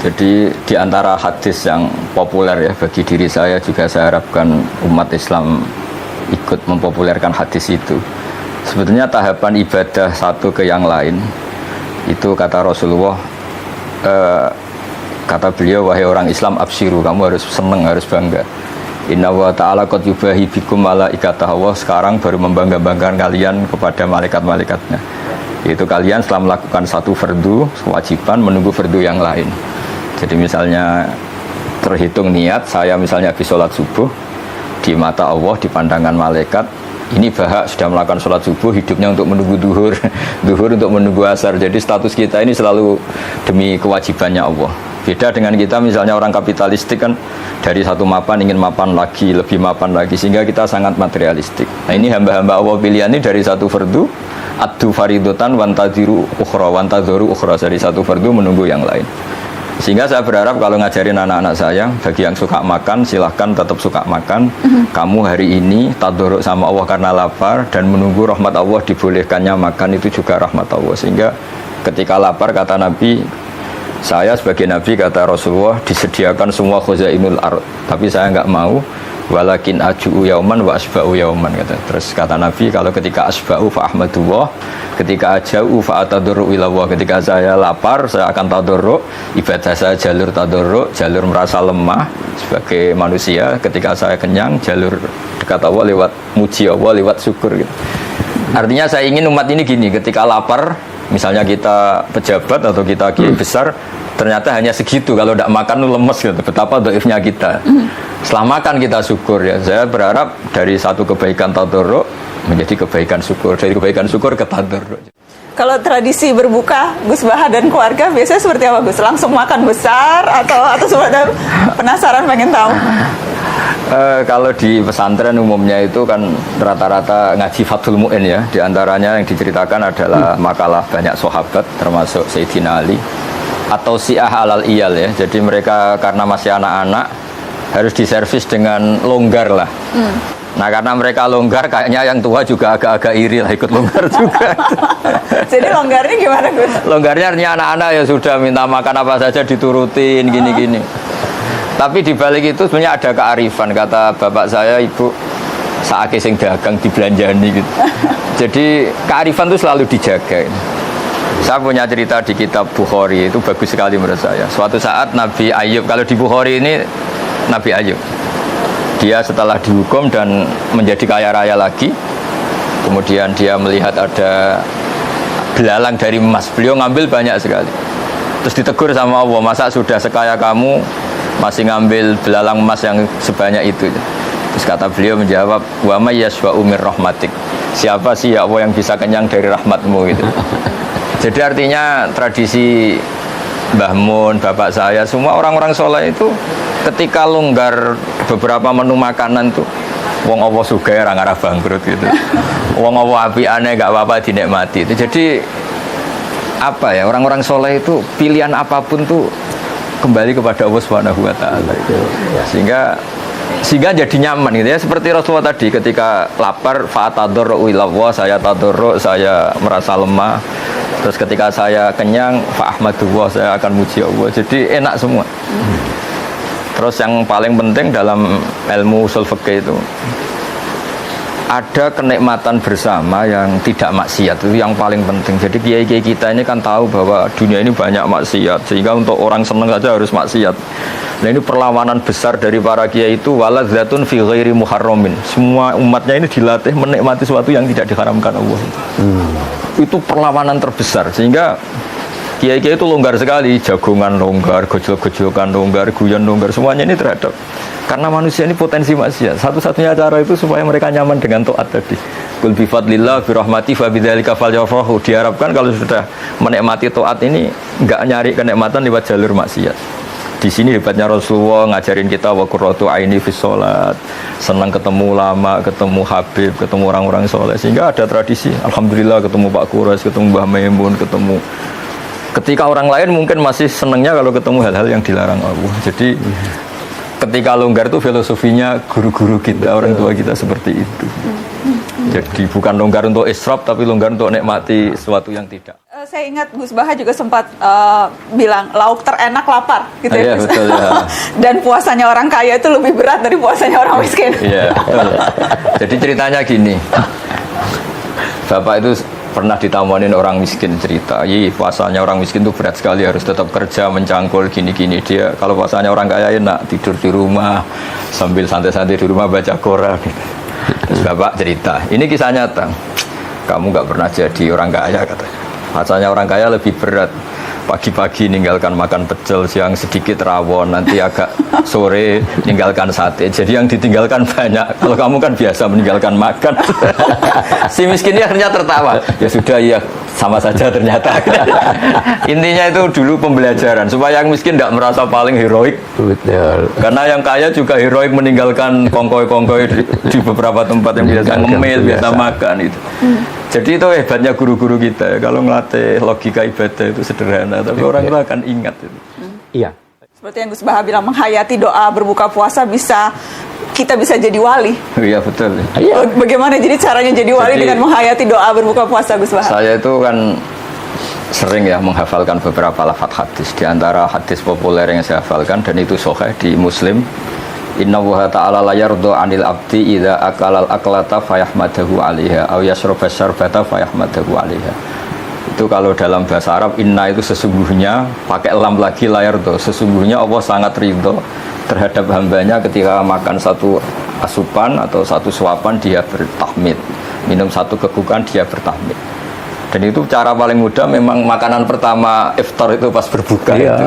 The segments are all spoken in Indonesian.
Jadi di antara hadis yang populer ya bagi diri saya juga saya harapkan umat Islam ikut mempopulerkan hadis itu. Sebetulnya tahapan ibadah satu ke yang lain itu kata Rasulullah, kata beliau, wahai orang Islam absyiru, kamu harus senang, harus bangga. Inna wa ta'ala qad yubahi bikum malaikatah, Allah sekarang baru membangga-banggakan kalian kepada malaikat-malaikatnya. Yaitu kalian setelah melakukan satu fardu, kewajiban menunggu fardu yang lain. Jadi misalnya terhitung niat, saya misalnya habis sholat subuh, di mata Allah, di pandangan malaikat, ini Bahak sudah melakukan sholat subuh, hidupnya untuk menunggu duhur, duhur untuk menunggu asar. Jadi status kita ini selalu demi kewajibannya Allah. Beda dengan kita misalnya orang kapitalistik kan, dari satu mapan ingin mapan lagi, lebih mapan lagi, sehingga kita sangat materialistik. Nah ini hamba-hamba Allah pilihan ini dari satu fardu, addu faridotan wantadiru ukhra, wantadzoru ukhra, dari satu fardu menunggu yang lain. Sehingga saya berharap kalau ngajarin anak-anak saya, bagi yang suka makan silahkan tetap suka makan. Kamu hari ini tadoruk sama Allah karena lapar dan menunggu rahmat Allah, dibolehkannya makan itu juga rahmat Allah. Sehingga ketika lapar kata Nabi, saya sebagai Nabi kata Rasulullah disediakan semua khuzainul ard, tapi saya enggak mau. Walakin aju'u yauman wa asba'u yauman, kata. Terus kata Nabi, kalau ketika asba'u fa ahmadullah, ketika aja'u fa atadurru ilallah, ketika saya lapar saya akan tadurru, ibadah saya jalur tadurru, jalur merasa lemah sebagai manusia. Ketika saya kenyang, jalur dekat Allah lewat muji Allah, lewat syukur gitu. Artinya saya ingin umat ini gini, ketika lapar, misalnya kita pejabat atau kita kiai besar, ternyata hanya segitu, kalau tidak makan lemes gitu. Betapa dhaifnya kita. Setelah makan kita syukur ya. Saya berharap dari satu kebaikan tadarruk menjadi kebaikan syukur, dari kebaikan syukur ke tadarruk. Kalau tradisi berbuka Gus Baha dan keluarga biasanya seperti apa Gus? Langsung makan besar atau sebenarnya penasaran pengen tahu? Kalau di pesantren umumnya itu kan rata-rata ngaji Fathul Mu'in ya. Di antaranya yang diceritakan adalah makalah banyak sahabat termasuk Sayyidina Ali atau Syiah alal iyal ya. Jadi mereka karena masih anak-anak harus diservis dengan longgar lah. Nah karena mereka longgar, kayaknya yang tua juga agak-agak iri lah ikut longgar juga. Jadi longgarnya gimana Gus? Longgarnya artinya anak-anak ya sudah minta makan apa saja diturutin gini-gini. Tapi di balik itu sebenarnya ada kearifan, kata bapak saya, ibu saake sing dagang dibelanjani gitu. Jadi kearifan itu selalu dijaga. Saya punya cerita di kitab Bukhari, itu bagus sekali menurut saya. Suatu saat Nabi Ayub, kalau di Bukhari ini Nabi Ayub, dia setelah dihukum dan menjadi kaya raya lagi, kemudian dia melihat ada belalang dari emas, beliau ngambil banyak sekali. Terus ditegur sama Allah, masa sudah sekaya kamu masih ngambil belalang emas yang sebanyak itu? Terus kata beliau menjawab, wa may yashfa'u mir rahmatik, siapa sih ya Allah yang bisa kenyang dari rahmatmu gitu. Jadi artinya tradisi Mbah Mun, bapak saya, semua orang-orang soleh itu ketika longgar beberapa menu makanan tuh, wong Allah sugih ora ngarah bangkrut gitu. Wong Allah apiane gak apa-apa dinikmati. Itu jadi apa ya, orang-orang soleh itu pilihan apapun tuh kembali kepada Allah Subhanahu wa taala itu. Sehingga jadi nyaman gitu ya, seperti Rasulullah tadi ketika lapar fa tadarru ilallah, saya tadarru, saya merasa lemah. Terus ketika saya kenyang fa ahmadullah, saya akan muji Allah. Jadi enak semua. Terus yang paling penting dalam ilmu ushul fikih itu ada kenikmatan bersama yang tidak maksiat, itu yang paling penting. Jadi kiai-kiai kita ini kan tahu bahwa dunia ini banyak maksiat, sehingga untuk orang senang saja harus maksiat. Nah ini perlawanan besar dari para kiai itu, waladzatun fi ghairi muharramin. Semua umatnya ini dilatih menikmati sesuatu yang tidak diharamkan Allah. Itu perlawanan terbesar, sehingga kiai-kiai itu longgar sekali, jagongan longgar, gojol-gojolkan longgar, guyon longgar, semuanya ini terhadap, karena manusia ini potensi maksiat. Satu-satunya cara itu supaya mereka nyaman dengan taat tadi. Qul bi fadlillah bi rahmati fa bidzalika falyafrahu. Diharapkan kalau sudah menikmati taat ini enggak nyari kenikmatan lewat jalur maksiat. Di sini hebatnya Rasulullah ngajarin kita wa qurratu aini fis shalat. Senang ketemu ulama, ketemu habib, ketemu orang-orang soleh, sehingga ada tradisi. Alhamdulillah ketemu Pak Kures, ketemu Mbah Maimun, ketemu. Ketika orang lain mungkin masih senangnya kalau ketemu hal-hal yang dilarang Allah. Jadi ketika longgar itu filosofinya guru-guru kita, orang tua kita seperti itu. Jadi bukan longgar untuk israf, tapi longgar untuk nikmati sesuatu yang tidak. Kalau saya ingat Gus Baha juga sempat bilang lauk terenak lapar gitu ya. Iya, Gus. betul, ya. Dan puasanya orang kaya itu lebih berat dari puasanya orang miskin. Iya, betul. Jadi ceritanya gini. Bapak itu pernah ditamuanin orang miskin cerita, puasanya orang miskin itu berat sekali, harus tetap kerja mencangkul gini-gini. Dia kalau puasanya orang kaya enak tidur di rumah sambil santai-santai di rumah baca Quran. Terus Bapak cerita, ini kisah nyata. Kamu nggak pernah jadi orang kaya katanya. Puasanya orang kaya lebih berat. Pagi-pagi ninggalkan makan pecel, siang sedikit rawon, nanti agak sore ninggalkan sate. Jadi yang ditinggalkan banyak. Kalau kamu kan biasa meninggalkan makan. Si miskin ini akhirnya tertawa. Ya sudah, ya sama saja ternyata. Intinya itu dulu pembelajaran supaya yang miskin tidak merasa paling heroik. Betul. Karena yang kaya juga heroik meninggalkan kongkoi-kongkoi di beberapa tempat yang biasa ngemil, biasa makan itu. Jadi itu hebatnya guru-guru kita ya. Kalau ngelatih logika ibadah itu sederhana, tapi orang itu akan ingat itu. Iya. Seperti yang Gus Baha bilang, menghayati doa berbuka puasa kita bisa jadi wali. Iya betul. Iya. Bagaimana jadi caranya jadi wali dengan menghayati doa berbuka puasa, Gus Baha? Saya itu kan sering ya menghafalkan beberapa lafaz hadis. Di antara hadis populer yang saya hafalkan dan itu sahih di Muslim. Inna Allaha ta'ala la yardu 'anil abdi idza akalal aklata fayahmadahu 'alaiha aw yashraba syarbata fayahmadahu 'alaiha. Itu kalau dalam bahasa Arab, inna itu sesungguhnya, pakai lam lagi, la yardu, sesungguhnya Allah sangat ridho terhadap hambanya ketika makan satu asupan atau satu suapan dia bertahmid, minum satu kekukan dia bertahmid. Dan itu cara paling mudah, memang makanan pertama iftar itu pas berbuka Iya. itu.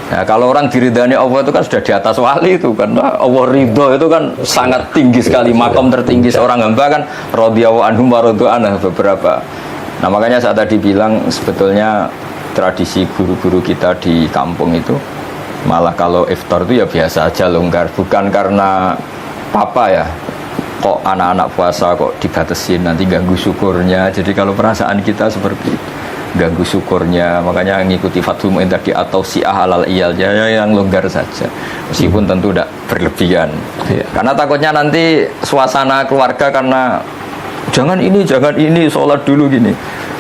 Nah, kalau orang diridhani Allah itu kan sudah di atas wali itu kan. Allah ridho itu kan sangat tinggi sekali, makom tertinggi seorang hamba kan radhiyallahu anhum wa radu anhu beberapa. Nah, makanya saya tadi bilang sebetulnya tradisi guru-guru kita di kampung itu malah kalau iftar itu ya biasa aja, longgar, bukan karena apa ya. Kok anak-anak puasa kok dibatasin, nanti ganggu syukurnya. Jadi kalau perasaan kita seperti itu, ganggu syukurnya, makanya ngikuti Fathul Mu'in tadi atau si'ah halal iyal ya, yang longgar saja, meskipun tentu tidak berlebihan. Karena takutnya nanti suasana keluarga karena jangan ini sholat dulu gini.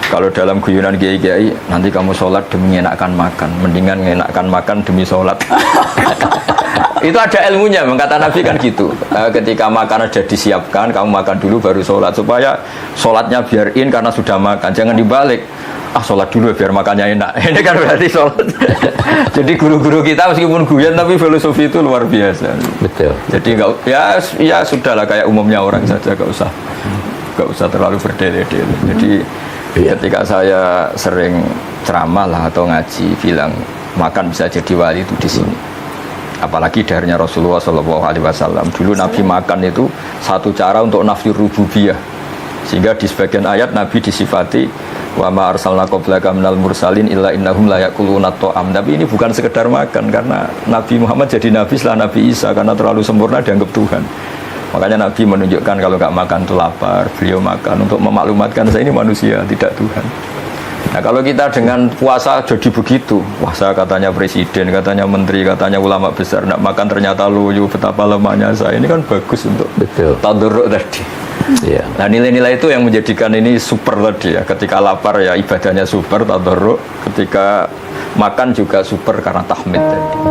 Kalau dalam guyonan kiai-kiai, nanti kamu sholat demi menyenangkan makan, mendingan menyenangkan makan demi sholat. Itu ada ilmunya, kata Nabi kan gitu. Ketika makanan sudah disiapkan, kamu makan dulu baru sholat, supaya sholatnya biarin karena sudah makan, jangan dibalik. Sholat dulu biar makannya enak. Ini kan berarti sholat. Jadi guru-guru kita meskipun guyon tapi filosofi itu luar biasa. Betul. Jadi enggak, ya sudahlah kayak umumnya orang saja, enggak usah terlalu berdele-dele. Jadi ketika saya sering ceramah lah atau ngaji bilang makan bisa jadi wali itu di sini. Apalagi darinya Rasulullah SAW. Dulu Nabi makan itu satu cara untuk nafyu rububiyah. Sehingga di sebagian ayat Nabi disifati wa ma arsalna qablaka minal mursalin illa innahum la yaquluna ta'am. Tapi ini bukan sekedar makan, karena Nabi Muhammad jadi nabi setelah Nabi Isa karena terlalu sempurna dianggap Tuhan. Makanya Nabi menunjukkan kalau nggak makan itu lapar. Beliau makan untuk memaklumatkan saya ini manusia, tidak Tuhan. Nah, kalau kita dengan puasa jadi begitu, puasa katanya presiden, katanya menteri, katanya ulama besar, nak makan ternyata loyo, betapa lemahnya saya, ini kan bagus untuk tadarruk tadi. Iya. Nah, nilai-nilai itu yang menjadikan ini super tadi ya. Ketika lapar ya ibadahnya super, tadarruk. Ketika makan juga super karena tahmid tadi.